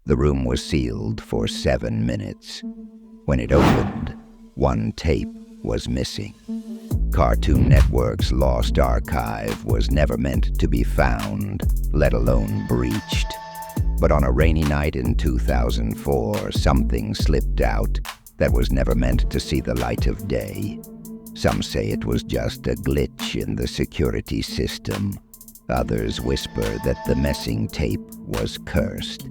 The room was sealed for 7 minutes. When it opened, one tape was missing. Cartoon Network's lost archive was never meant to be found, let alone breached. But on a rainy night in 2004, something slipped out that was never meant to see the light of day. Some say it was just a glitch in the security system. Others whisper that the missing tape was cursed.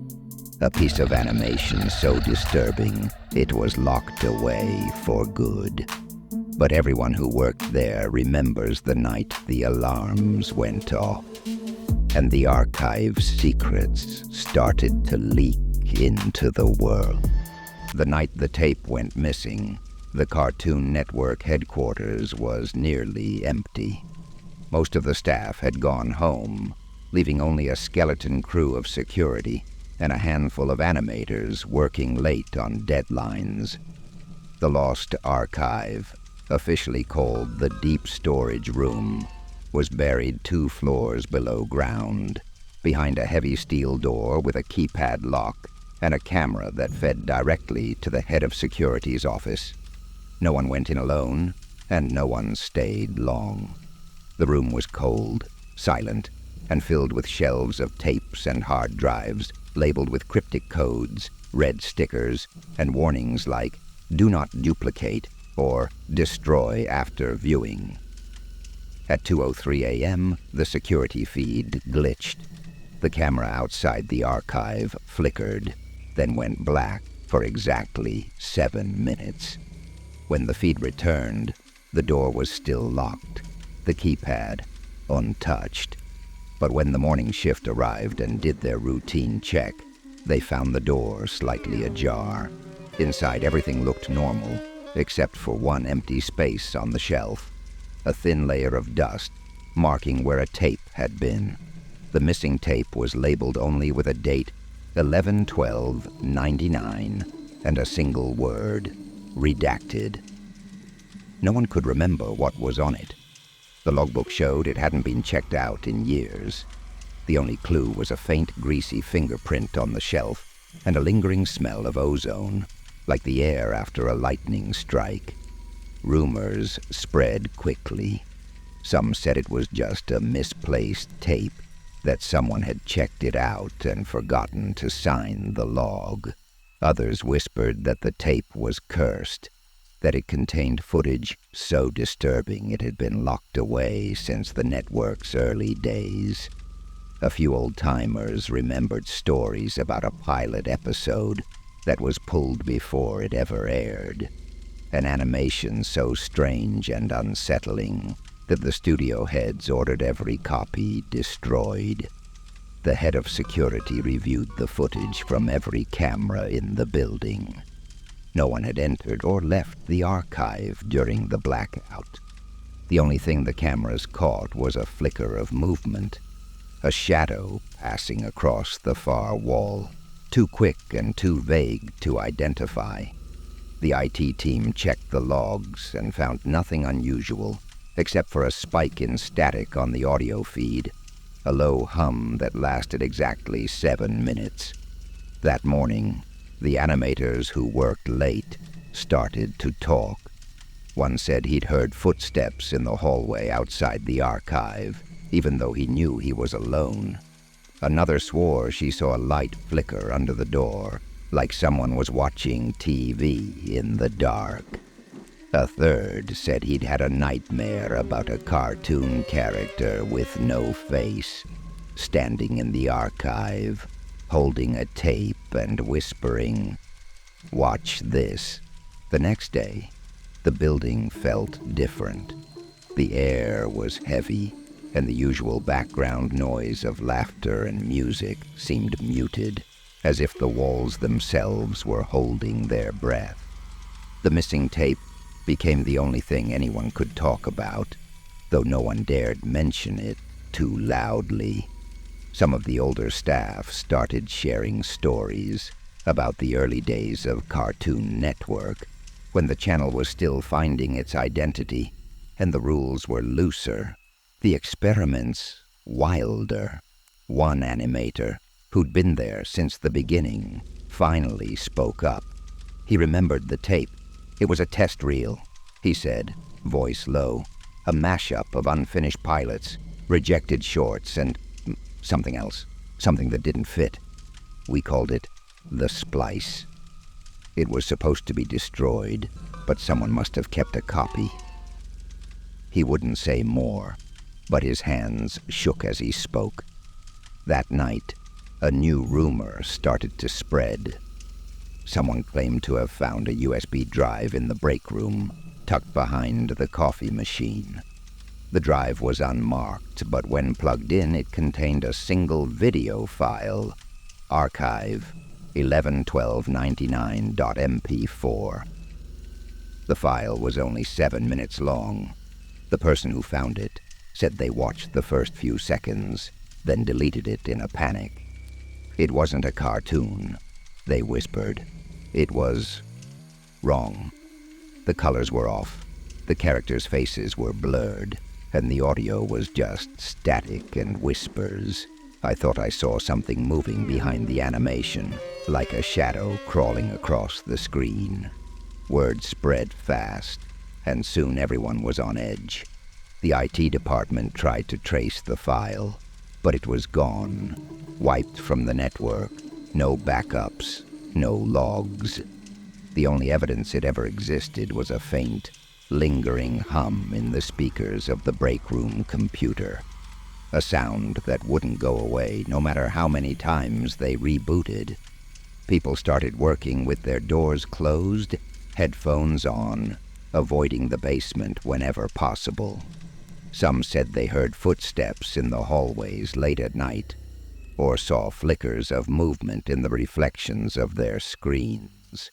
A piece of animation so disturbing, it was locked away for good. But everyone who worked there remembers the night the alarms went off, and the archive's secrets started to leak into the world. The night the tape went missing, the Cartoon Network headquarters was nearly empty. Most of the staff had gone home, leaving only a skeleton crew of security and a handful of animators working late on deadlines. The lost archive, officially called the Deep Storage Room, was buried 2 floors below ground, behind a heavy steel door with a keypad lock and a camera that fed directly to the head of security's office. No one went in alone, and no one stayed long. The room was cold, silent, and filled with shelves of tapes and hard drives labeled with cryptic codes, red stickers, and warnings like, "Do not duplicate," or "Destroy after viewing." At 2:03 a.m., the security feed glitched. The camera outside the archive flickered, then went black for exactly 7 minutes. When the feed returned, the door was still locked, the keypad untouched. But when the morning shift arrived and did their routine check, they found the door slightly ajar. Inside, everything looked normal, except for one empty space on the shelf, a thin layer of dust marking where a tape had been. The missing tape was labeled only with a date 11/12/99 and a single word, redacted. No one could remember what was on it. The logbook showed it hadn't been checked out in years. The only clue was a faint, greasy fingerprint on the shelf and a lingering smell of ozone, like the air after a lightning strike. Rumors spread quickly. Some said it was just a misplaced tape, that someone had checked it out and forgotten to sign the log. Others whispered that the tape was cursed, that it contained footage so disturbing it had been locked away since the network's early days. A few old-timers remembered stories about a pilot episode that was pulled before it ever aired, an animation so strange and unsettling that the studio heads ordered every copy destroyed. The head of security reviewed the footage from every camera in the building. No one had entered or left the archive during the blackout. The only thing the cameras caught was a flicker of movement, a shadow passing across the far wall, too quick and too vague to identify. The IT team checked the logs and found nothing unusual, except for a spike in static on the audio feed, a low hum that lasted exactly 7 minutes. That morning, the animators who worked late started to talk. One said he'd heard footsteps in the hallway outside the archive, even though he knew he was alone. Another swore she saw a light flicker under the door, like someone was watching TV in the dark. A third said he'd had a nightmare about a cartoon character with no face, standing in the archive, holding a tape and whispering, "Watch this." The next day, the building felt different. The air was heavy, and the usual background noise of laughter and music seemed muted, as if the walls themselves were holding their breath. The missing tape became the only thing anyone could talk about, though no one dared mention it too loudly. Some of the older staff started sharing stories about the early days of Cartoon Network, when the channel was still finding its identity and the rules were looser, the experiments wilder. One animator, who'd been there since the beginning, finally spoke up. He remembered the tape. It was a test reel, he said, voice low. A mashup of unfinished pilots, rejected shorts, and something else. Something that didn't fit. We called it the Splice. It was supposed to be destroyed, but someone must have kept a copy. He wouldn't say more, but his hands shook as he spoke. That night, a new rumor started to spread. Someone claimed to have found a USB drive in the break room, tucked behind the coffee machine. The drive was unmarked, but when plugged in, it contained a single video file, archive 111299.mp4. The file was only 7 minutes long. The person who found it said they watched the first few seconds, then deleted it in a panic. It wasn't a cartoon, they whispered. It was wrong. The colors were off, the characters' faces were blurred, and the audio was just static and whispers. I thought I saw something moving behind the animation, like a shadow crawling across the screen. Word spread fast, and soon everyone was on edge. The IT department tried to trace the file, but it was gone, wiped from the network. No backups, no logs. The only evidence it ever existed was a faint, lingering hum in the speakers of the break room computer. A sound that wouldn't go away no matter how many times they rebooted. People started working with their doors closed, headphones on, avoiding the basement whenever possible. Some said they heard footsteps in the hallways late at night, or saw flickers of movement in the reflections of their screens.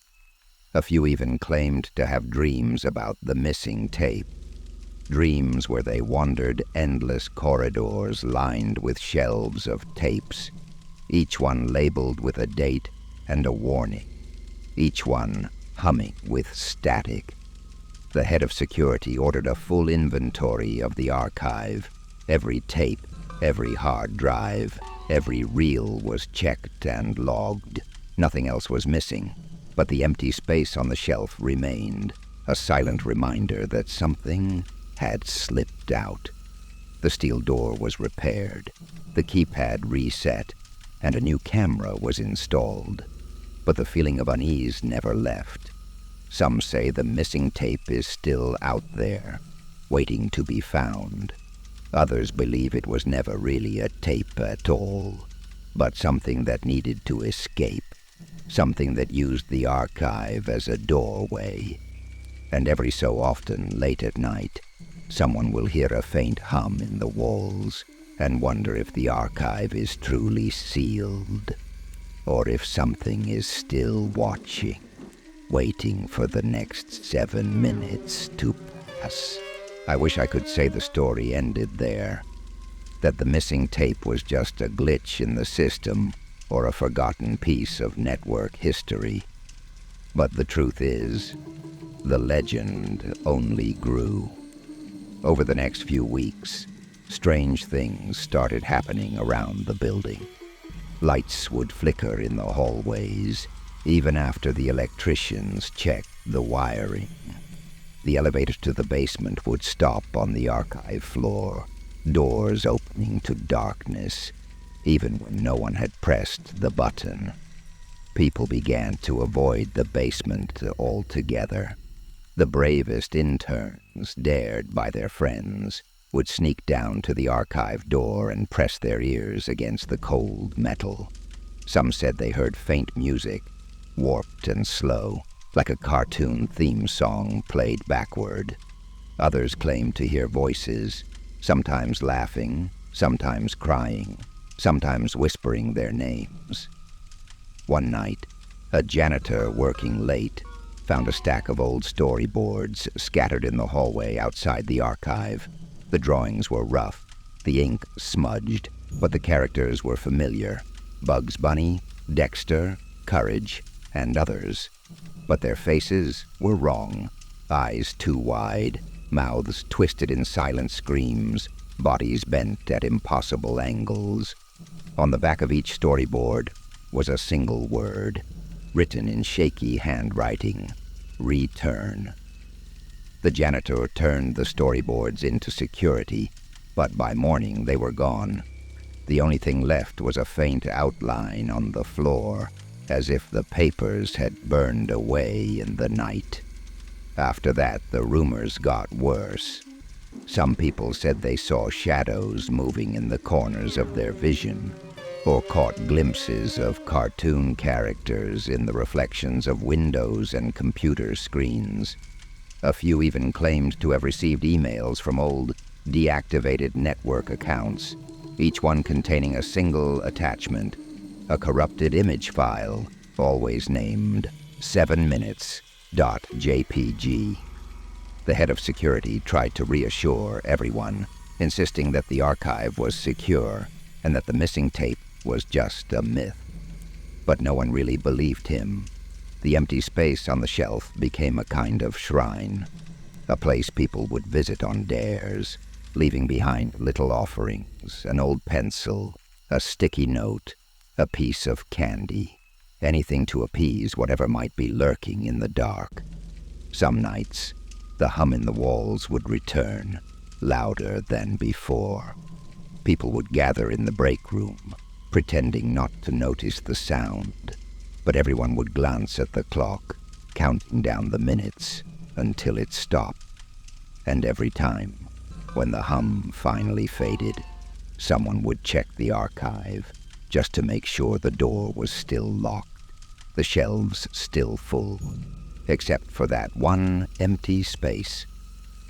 A few even claimed to have dreams about the missing tape. Dreams where they wandered endless corridors lined with shelves of tapes, each one labeled with a date and a warning, each one humming with static. The head of security ordered a full inventory of the archive. Every tape, every hard drive, every reel was checked and logged. Nothing else was missing, but the empty space on the shelf remained, a silent reminder that something had slipped out. The steel door was repaired, the keypad reset, and a new camera was installed. But the feeling of unease never left. Some say the missing tape is still out there, waiting to be found. Others believe it was never really a tape at all, but something that needed to escape, something that used the archive as a doorway. And every so often, late at night, someone will hear a faint hum in the walls and wonder if the archive is truly sealed, or if something is still watching, waiting for the next 7 minutes to pass. I wish I could say the story ended there, that the missing tape was just a glitch in the system or a forgotten piece of network history. But the truth is, the legend only grew. Over the next few weeks, strange things started happening around the building. Lights would flicker in the hallways, even after the electricians checked the wiring. The elevator to the basement would stop on the archive floor, doors opening to darkness, even when no one had pressed the button. People began to avoid the basement altogether. The bravest interns, dared by their friends, would sneak down to the archive door and press their ears against the cold metal. Some said they heard faint music, warped and slow, like a cartoon theme song played backward. Others claimed to hear voices, sometimes laughing, sometimes crying, sometimes whispering their names. One night, a janitor working late found a stack of old storyboards scattered in the hallway outside the archive. The drawings were rough, the ink smudged, but the characters were familiar. Bugs Bunny, Dexter, Courage, and others. But their faces were wrong. Eyes too wide, mouths twisted in silent screams, bodies bent at impossible angles. On the back of each storyboard was a single word, written in shaky handwriting: return. The janitor turned the storyboards into security, but by morning they were gone. The only thing left was a faint outline on the floor, as if the papers had burned away in the night. After that, the rumors got worse. Some people said they saw shadows moving in the corners of their vision, or caught glimpses of cartoon characters in the reflections of windows and computer screens. A few even claimed to have received emails from old, deactivated network accounts, each one containing a single attachment, a corrupted image file, always named 7minutes.jpg. The head of security tried to reassure everyone, insisting that the archive was secure and that the missing tape was just a myth. But no one really believed him. The empty space on the shelf became a kind of shrine, a place people would visit on dares, leaving behind little offerings, an old pencil, a sticky note, a piece of candy, anything to appease whatever might be lurking in the dark. Some nights, the hum in the walls would return, louder than before. People would gather in the break room, pretending not to notice the sound, but everyone would glance at the clock, counting down the minutes until it stopped. And every time, when the hum finally faded, someone would check the archive, just to make sure the door was still locked, the shelves still full, except for that one empty space.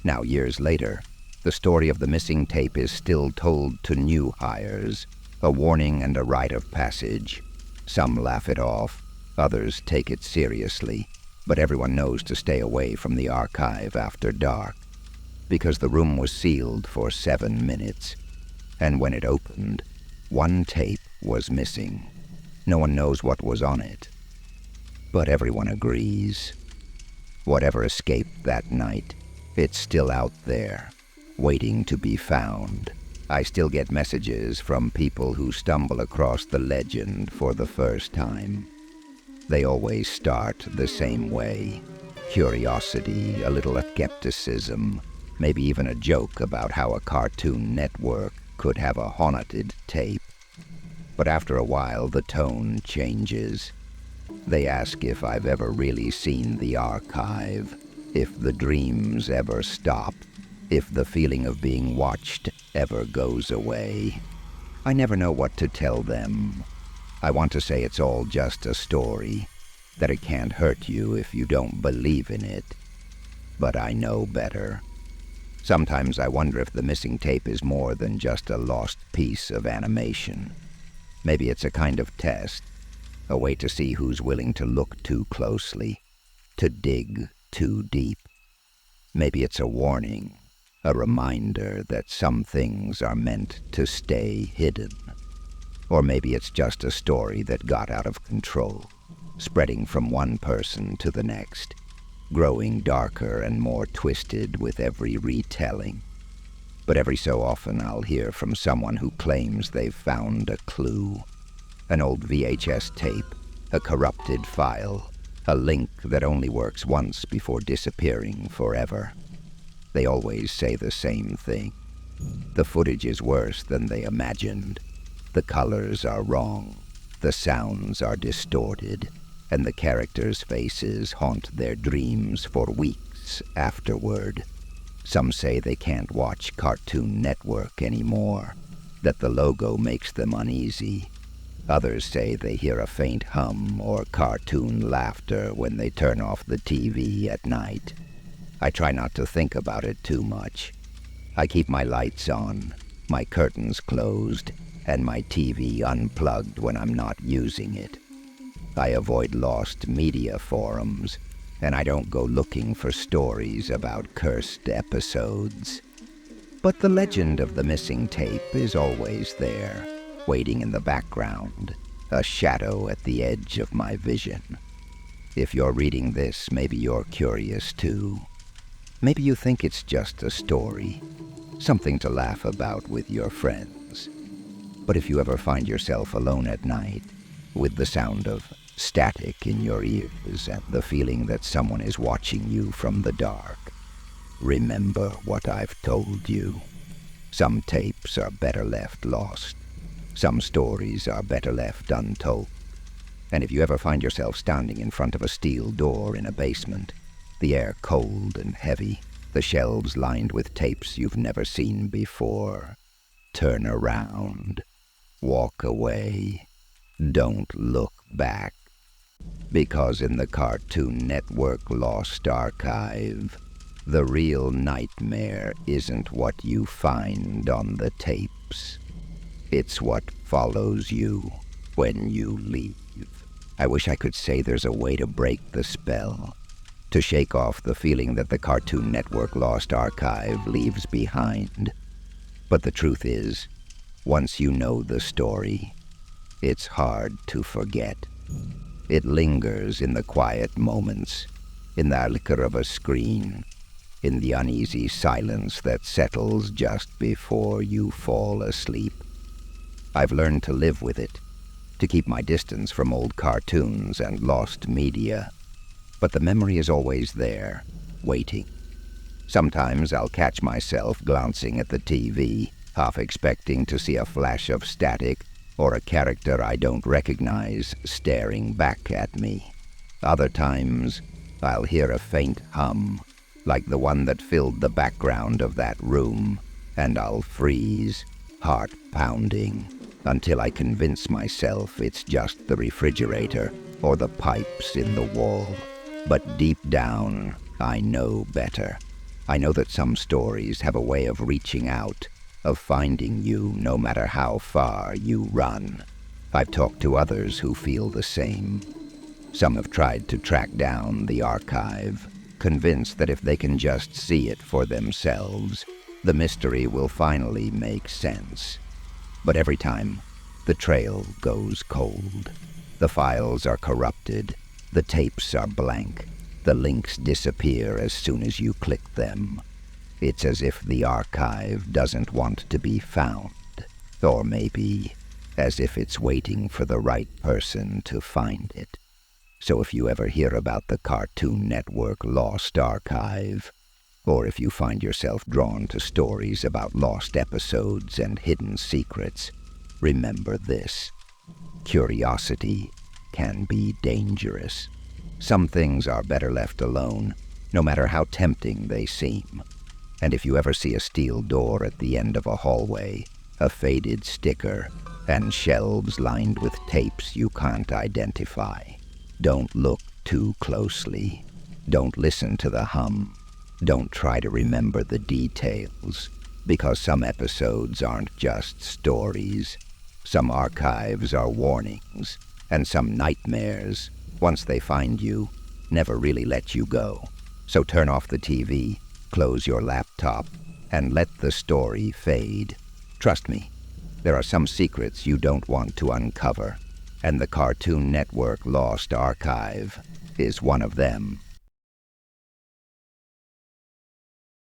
Now, years later, the story of the missing tape is still told to new hires, a warning and a rite of passage. Some laugh it off, others take it seriously, but everyone knows to stay away from the archive after dark, because the room was sealed for 7 minutes, and when it opened, one tape was missing. No one knows what was on it, but everyone agrees. Whatever escaped that night, it's still out there, waiting to be found. I still get messages from people who stumble across the legend for the first time. They always start the same way: curiosity, a little skepticism, maybe even a joke about how a Cartoon Network could have a haunted tape. But after a while, the tone changes. They ask if I've ever really seen the archive, if the dreams ever stop, if the feeling of being watched ever goes away. I never know what to tell them. I want to say it's all just a story, that it can't hurt you if you don't believe in it. But I know better. Sometimes I wonder if the missing tape is more than just a lost piece of animation. Maybe it's a kind of test, a way to see who's willing to look too closely, to dig too deep. Maybe it's a warning, a reminder that some things are meant to stay hidden. Or maybe it's just a story that got out of control, spreading from one person to the next, growing darker and more twisted with every retelling. But every so often I'll hear from someone who claims they've found a clue, an old VHS tape, a corrupted file, a link that only works once before disappearing forever. They always say the same thing. The footage is worse than they imagined. The colors are wrong, the sounds are distorted, and the characters' faces haunt their dreams for weeks afterward. Some say they can't watch Cartoon Network anymore, that the logo makes them uneasy. Others say they hear a faint hum or cartoon laughter when they turn off the TV at night. I try not to think about it too much. I keep my lights on, my curtains closed, and my TV unplugged when I'm not using it. I avoid lost media forums, and I don't go looking for stories about cursed episodes. But the legend of the missing tape is always there, waiting in the background, a shadow at the edge of my vision. If you're reading this, maybe you're curious too. Maybe you think it's just a story, something to laugh about with your friends. But if you ever find yourself alone at night, with the sound of static in your ears and the feeling that someone is watching you from the dark, remember what I've told you. Some tapes are better left lost. Some stories are better left untold. And if you ever find yourself standing in front of a steel door in a basement, the air cold and heavy, the shelves lined with tapes you've never seen before, turn around, walk away, don't look back. Because in the Cartoon Network Lost Archive, the real nightmare isn't what you find on the tapes. It's what follows you when you leave. I wish I could say there's a way to break the spell, to shake off the feeling that the Cartoon Network Lost Archive leaves behind. But the truth is, once you know the story, it's hard to forget. It lingers in the quiet moments, in the flicker of a screen, in the uneasy silence that settles just before you fall asleep. I've learned to live with it, to keep my distance from old cartoons and lost media. But the memory is always there, waiting. Sometimes I'll catch myself glancing at the TV, half expecting to see a flash of static or a character I don't recognize staring back at me. Other times, I'll hear a faint hum, like the one that filled the background of that room, and I'll freeze, heart pounding, until I convince myself it's just the refrigerator or the pipes in the wall. But deep down, I know better. I know that some stories have a way of reaching out, of finding you no matter how far you run. I've talked to others who feel the same. Some have tried to track down the archive, convinced that if they can just see it for themselves, the mystery will finally make sense. But every time, the trail goes cold. The files are corrupted, the tapes are blank, the links disappear as soon as you click them. It's as if the archive doesn't want to be found, or maybe as if it's waiting for the right person to find it. So if you ever hear about the Cartoon Network Lost Archive, or if you find yourself drawn to stories about lost episodes and hidden secrets, remember this: curiosity can be dangerous. Some things are better left alone, no matter how tempting they seem. And if you ever see a steel door at the end of a hallway, a faded sticker, and shelves lined with tapes you can't identify, don't look too closely. Don't listen to the hum. Don't try to remember the details, because some episodes aren't just stories. Some archives are warnings, and some nightmares, once they find you, never really let you go. So turn off the TV, close your laptop, and let the story fade. Trust me, there are some secrets you don't want to uncover, and the Cartoon Network Lost Archive is one of them.